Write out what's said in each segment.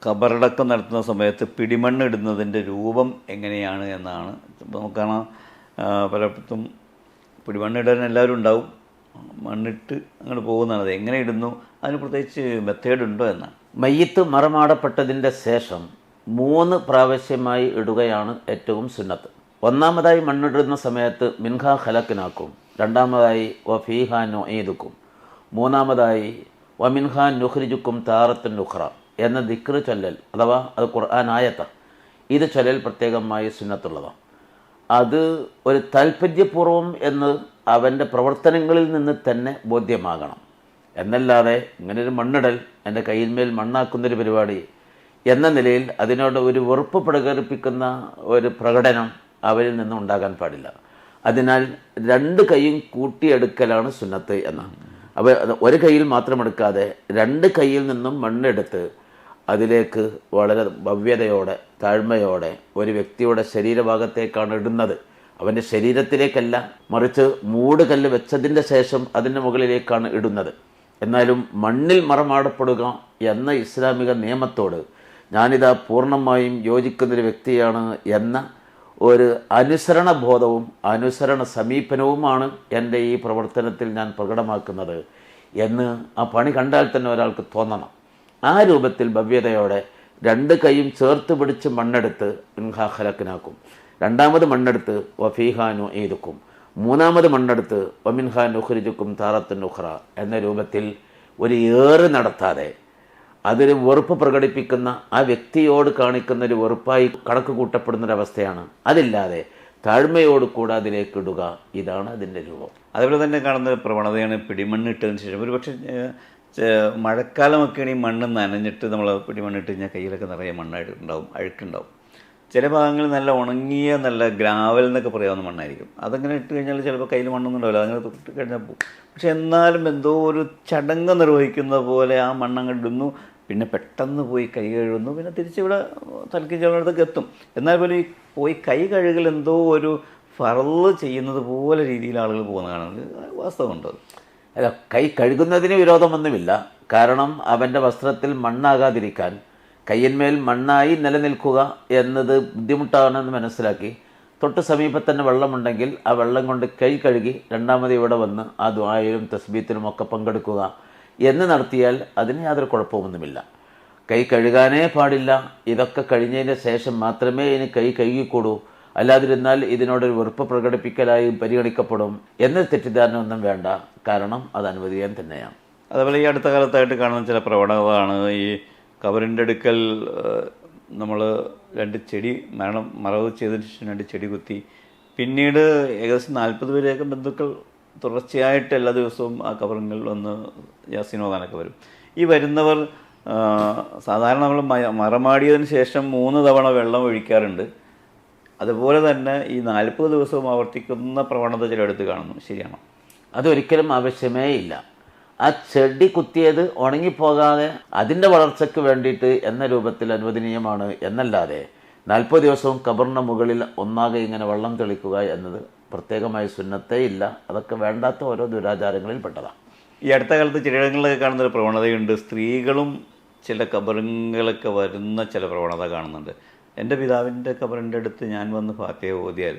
ഖബറടക്കം നടത്തുന്ന സമയത്ത് പിടിമണ്ണ് ഇടുന്നതിൻ്റെ രൂപം എങ്ങനെയാണ് എന്നാണ്. നമുക്കാണ് പലയിടത്തും പിടിമണ്ണിടാൻ എല്ലാവരും ഉണ്ടാവും, മണ്ണിട്ട് അങ്ങോട്ട് പോകുന്നതാണ്. അത് എങ്ങനെ ഇടുന്നു, അതിന് പ്രത്യേകിച്ച് മെത്തേഡ് ഉണ്ടോ എന്നാണ്. മയ്യിത്ത് മറമാടപ്പെട്ടതിൻ്റെ ശേഷം 3 പ്രാവശ്യമായി ഇടുകയാണ് ഏറ്റവും സുന്നത്ത്. ഒന്നാമതായി മണ്ണിടുന്ന സമയത്ത് മിൻഹാ ഖലഖ്നാക്കും, രണ്ടാമതായി വഫീഹാ നുഈദുക്കും, മൂന്നാമതായി വമിൻഹാ നുഖ്രിജുക്കും താറത്തുൻ നുഖ്റ എന്ന ദിക്ർ ചൊല്ലൽ, അഥവാ അത് ഖുർആൻ ആയത്ത, ഇത് ചൊല്ലൽ പ്രത്യേകമായി സുന്നത്തുള്ളതാണ്. അത് ഒരു താൽപര്യപൂർവം എന്ന് അവൻ്റെ പ്രവർത്തനങ്ങളിൽ നിന്ന് തന്നെ ബോധ്യമാകണം. എന്നല്ലാതെ ഇങ്ങനൊരു മണ്ണിടൽ, എൻ്റെ കയ്യിന്മേൽ മണ്ണാക്കുന്നൊരു പരിപാടി എന്ന നിലയിൽ അതിനോട് ഒരു വെറുപ്പ് പ്രകടിപ്പിക്കുന്ന ഒരു പ്രകടനം അവരിൽ നിന്നും ഉണ്ടാകാൻ പാടില്ല. അതിനാൽ 2 കൈയും കൂട്ടിയെടുക്കലാണ് സുന്നത്ത് എന്നാണ്. അപ്പോൾ ഒരു കൈയിൽ മാത്രം എടുക്കാതെ 2 കൈയിൽ നിന്നും മണ്ണെടുത്ത് അതിലേക്ക് വളരെ ഭവ്യതയോടെ താഴ്മയോടെ ഒരു വ്യക്തിയുടെ ശരീരഭാഗത്തേക്കാണ് ഇടുന്നത്. അവൻ്റെ ശരീരത്തിലേക്കല്ല, മറിച്ച് മൂടുകല്ല് വെച്ചതിൻ്റെ ശേഷം അതിൻ്റെ മുകളിലേക്കാണ് ഇടുന്നത്. എന്നാലും മണ്ണിൽ മറമാടപ്പെടുക എന്ന ഇസ്ലാമിക നിയമത്തോട് ഞാനിതാ പൂർണ്ണമായും യോജിക്കുന്നൊരു വ്യക്തിയാണ് എന്ന ഒരു അനുസരണ ബോധവും അനുസരണ സമീപനവുമാണ് എൻ്റെ ഈ പ്രവർത്തനത്തിൽ ഞാൻ പ്രകടമാക്കുന്നത് എന്ന് ആ പണി കണ്ടാൽ തന്നെ ഒരാൾക്ക് തോന്നണം. ആ രൂപത്തിൽ ഭവ്യതയോടെ 2 കൈയും ചേർത്ത് പിടിച്ച് മണ്ണെടുത്ത് മിൻഹാ ഖലഖ്നാക്കും, രണ്ടാമത് മണ്ണെടുത്ത് വഫീഹാ നുഈദുക്കും, മൂന്നാമത് മണ്ണെടുത്ത് വമിൻഹാ നുഖ്രിജുക്കും താറത്തുൻ നുഖ്റ എന്ന രൂപത്തിൽ ഒരു ഏറ് നടത്താതെ അതൊരു വെറുപ്പ് പ്രകടിപ്പിക്കുന്ന ആ വ്യക്തിയോട് കാണിക്കുന്ന ഒരു വെറുപ്പായി കണക്ക് കൂട്ടപ്പെടുന്നൊരവസ്ഥയാണ്. അതില്ലാതെ താഴ്മയോട് കൂടെ അതിലേക്ക് ഇടുക, ഇതാണ് അതിൻ്റെ രൂപം. അതേപോലെ തന്നെ കാണുന്ന പ്രവണതയാണ് പിടിമണ്ണ് ഇട്ടതിന് ശേഷം ഒരു പക്ഷേ മഴക്കാലമൊക്കെയാണ് ഈ മണ്ണ് നനഞ്ഞിട്ട് നമ്മൾ പിടിമണ്ണിട്ട് കഴിഞ്ഞാൽ കയ്യിലൊക്കെ നിറയെ മണ്ണായിട്ടുണ്ടാവും, അഴുക്കുണ്ടാവും. ചില ഭാഗങ്ങളിൽ നല്ല ഉണങ്ങിയ നല്ല ഗ്രാവൽ എന്നൊക്കെ പറയാവുന്ന മണ്ണായിരിക്കും. അതങ്ങനെ ഇട്ട് കഴിഞ്ഞാൽ ചിലപ്പോൾ കയ്യിൽ മണ്ണൊന്നും ഉണ്ടാവില്ല, അതങ്ങനെ തൊട്ട് കഴിഞ്ഞാൽ പോകും. പക്ഷെ എന്നാലും എന്തോ ഒരു ചടങ്ങ് നിർവഹിക്കുന്ന പോലെ ആ മണ്ണങ്ങ് ഇടുന്നു, പിന്നെ പെട്ടെന്ന് പോയി കൈ കഴുകുന്നു, പിന്നെ തിരിച്ചിവിടെ തലക്കി ചെല്ലുന്നിടത്തേക്ക് എത്തും. എന്നാൽ പോലും ഈ പോയി കൈ കഴുകൽ എന്തോ ഒരു ഫർള് ചെയ്യുന്നത് പോലെ രീതിയിൽ ആളുകൾ പോകുന്ന കാണുന്നത് വാസ്തവമുണ്ടോ? അല്ല, കൈ കഴുകുന്നതിന് വിരോധമൊന്നുമില്ല. കാരണം അവൻ്റെ വസ്ത്രത്തിൽ മണ്ണാകാതിരിക്കാൻ കയ്യന്മേൽ മണ്ണായി നിലനിൽക്കുക എന്നത് ബുദ്ധിമുട്ടാണെന്ന് മനസ്സിലാക്കി തൊട്ട് സമീപത്ത് തന്നെ വെള്ളമുണ്ടെങ്കിൽ ആ വെള്ളം കൊണ്ട് കൈ കഴുകി രണ്ടാമത് ഇവിടെ വന്ന് ആ ദുആയിലും തസ്ബീത്തിലും ഒക്കെ പങ്കെടുക്കുക എന്ന് നടത്തിയാൽ അതിന് യാതൊരു കുഴപ്പമൊന്നുമില്ല. കൈ കഴുകാനേ പാടില്ല, ഇതൊക്കെ കഴിഞ്ഞതിന് ശേഷം മാത്രമേ ഇനി കൈ കഴുകിക്കൂടൂ, അല്ലാതിരുന്നാൽ ഇതിനോടൊരു വെറുപ്പ് പ്രകടിപ്പിക്കലായി പരിഗണിക്കപ്പെടും എന്ന തെറ്റിദ്ധാരണ ഒന്നും വേണ്ട. കാരണം അത് അനുവദനീയം തന്നെയാണ്. അതേപോലെ ഈ അടുത്ത കാലത്തായിട്ട് കാണുന്ന ചില പ്രവണതകളാണ് ഈ കബറിൻ്റെ അടുക്കൽ നമ്മൾ 2 ചെടി മറവ് ചെയ്തതിന് ശേഷം 2 ചെടി കുത്തി, പിന്നീട് ഏകദേശം 40 പേരെയൊക്കെ ബന്ധുക്കൾ തുടർച്ചയായിട്ട് എല്ലാ ദിവസവും ആ കബറിങ്ങളിൽ വന്ന് യാസീൻ ഓതാനൊക്കെ വരും. ഈ വരുന്നവർ സാധാരണ നമ്മൾ മറമാടിയതിന് ശേഷം 3 തവണ വെള്ളം ഒഴിക്കാറുണ്ട്. അതുപോലെ തന്നെ ഈ 40 ദിവസവും ആവർത്തിക്കുന്ന പ്രവണത ചിലയിടത്ത് കാണുന്നു. ശരിയാണോ? അതൊരിക്കലും ആവശ്യമേ ഇല്ല. ആ ചെടി കുത്തിയത് ഉണങ്ങിപ്പോകാതെ അതിൻ്റെ വളർച്ചയ്ക്ക് വേണ്ടിയിട്ട് എന്ന രൂപത്തിൽ അനുവദനീയമാണ് എന്നല്ലാതെ 40 ദിവസവും കബറിൻ്റെ മുകളിൽ ഒന്നാകെ ഇങ്ങനെ വെള്ളം തെളിക്കുക എന്നത് പ്രത്യേകമായി സുന്നത്തേ ഇല്ല. അതൊക്കെ വേണ്ടാത്ത ഓരോ ദുരാചാരങ്ങളിൽ പെട്ടതാണ്. ഈ അടുത്ത കാലത്ത് ചിലയിടങ്ങളിലൊക്കെ കാണുന്നൊരു പ്രവണതയുണ്ട്, സ്ത്രീകളും ചില കബറുകളൊക്കെ വരുന്ന ചില പ്രവണത കാണുന്നുണ്ട്. എൻ്റെ പിതാവിൻ്റെ കബറിൻ്റെ അടുത്ത് ഞാൻ വന്ന് ഫാത്തിഹ ഓതിയാൽ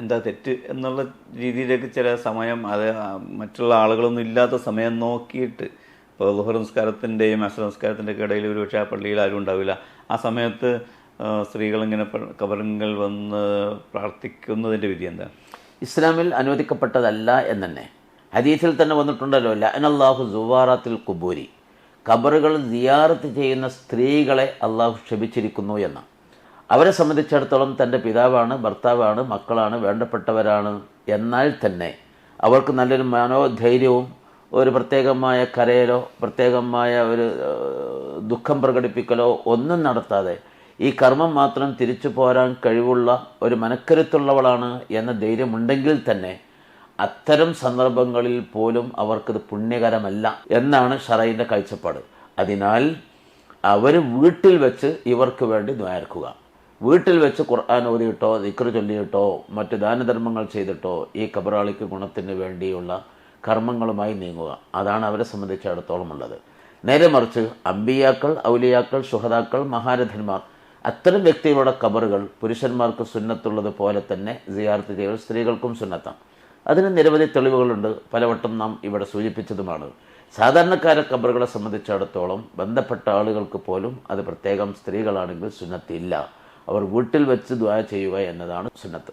എന്താ തെറ്റ് എന്നുള്ള രീതിയിലേക്ക് ചില സമയം, അത് മറ്റുള്ള ആളുകളൊന്നും ഇല്ലാത്ത സമയം നോക്കിയിട്ട്, ഇപ്പോൾ ളുഹർ നിസ്കാരത്തിൻ്റെയും അസ്ർ നിസ്കാരത്തിൻ്റെയൊക്കെ ഇടയിൽ ഒരു പക്ഷേ ആ പള്ളിയിൽ ആരും ഉണ്ടാവില്ല, ആ സമയത്ത് സ്ത്രീകളിങ്ങനെ കബറുകൾ വന്ന് പ്രാർത്ഥിക്കുന്നതിൻ്റെ വിധി എന്താ? ഇസ്ലാമിൽ അനുവദിക്കപ്പെട്ടതല്ല എന്ന് തന്നെ ഹദീസിൽ തന്നെ വന്നിട്ടുണ്ടല്ലോ, ലഅനല്ലാഹു സുവാറാത്തിൽ ഖുബൂരി, ഖബറുകൾ സിയാറത്ത് ചെയ്യുന്ന സ്ത്രീകളെ അള്ളാഹു ക്ഷമിച്ചിരിക്കുന്നു എന്ന്. അവരെ സംബന്ധിച്ചിടത്തോളം തൻ്റെ പിതാവാണ്, ഭർത്താവാണ്, മക്കളാണ്, വേണ്ടപ്പെട്ടവരാണ്. എന്നാൽ തന്നെ അവർക്ക് നല്ലൊരു മനോധൈര്യവും ഒരു പ്രത്യേകമായ കരയലോ പ്രത്യേകമായ ഒരു ദുഃഖം പ്രകടിപ്പിക്കലോ ഒന്നും നടത്താതെ ഈ കർമ്മം മാത്രം തിരിച്ചു പോരാൻ കഴിവുള്ള ഒരു മനക്കരുത്തുള്ളവളാണ് എന്ന ധൈര്യമുണ്ടെങ്കിൽ തന്നെ അത്തരം സന്ദർഭങ്ങളിൽ പോലും അവർക്കത് പുണ്യകരമല്ല എന്നാണ് ഷറഈൻ്റെ കാഴ്ചപ്പാട്. അതിനാൽ അവർ വീട്ടിൽ വെച്ച് ഇവർക്ക് വേണ്ടി ദ്വാരക്കുക, വീട്ടിൽ വെച്ച് ഖുർആൻ ഓതിയിട്ടോ ദിക്ർ ചൊല്ലിയിട്ടോ മറ്റ് ദാനധർമ്മങ്ങൾ ചെയ്തിട്ടോ ഈ കബറാളിക്ക് ഗുണത്തിന് വേണ്ടിയുള്ള കർമ്മങ്ങളുമായി നീങ്ങുക, അതാണ് അവരെ സംബന്ധിച്ചിടത്തോളം ഉള്ളത്. നേരെ മറിച്ച് അമ്പിയാക്കൾ, ഔലിയാക്കൾ, ശുഹദാക്കൾ, മഹാരഥന്മാർ അത്തരം വ്യക്തികളുടെ ഖബറുകൾ പുരുഷന്മാർക്ക് സുന്നത്തുള്ളത് പോലെ തന്നെ സിയാറത്ത് ചെയ്യൽ സ്ത്രീകൾക്കും സുന്നത്താണ്. അതിന് നിരവധി തെളിവുകളുണ്ട്, പലവട്ടം നാം ഇവിടെ സൂചിപ്പിച്ചതുമാണ്. സാധാരണക്കാരെ ഖബറുകളെ സംബന്ധിച്ചിടത്തോളം ബന്ധപ്പെട്ട ആളുകൾക്ക് പോലും അത് പ്രത്യേകം സ്ത്രീകളാണെങ്കിൽ സുന്നത്തില്ല. അവർ വീട്ടിൽ വെച്ച് ദുആ ചെയ്യുക എന്നതാണ് സുന്നത്ത്.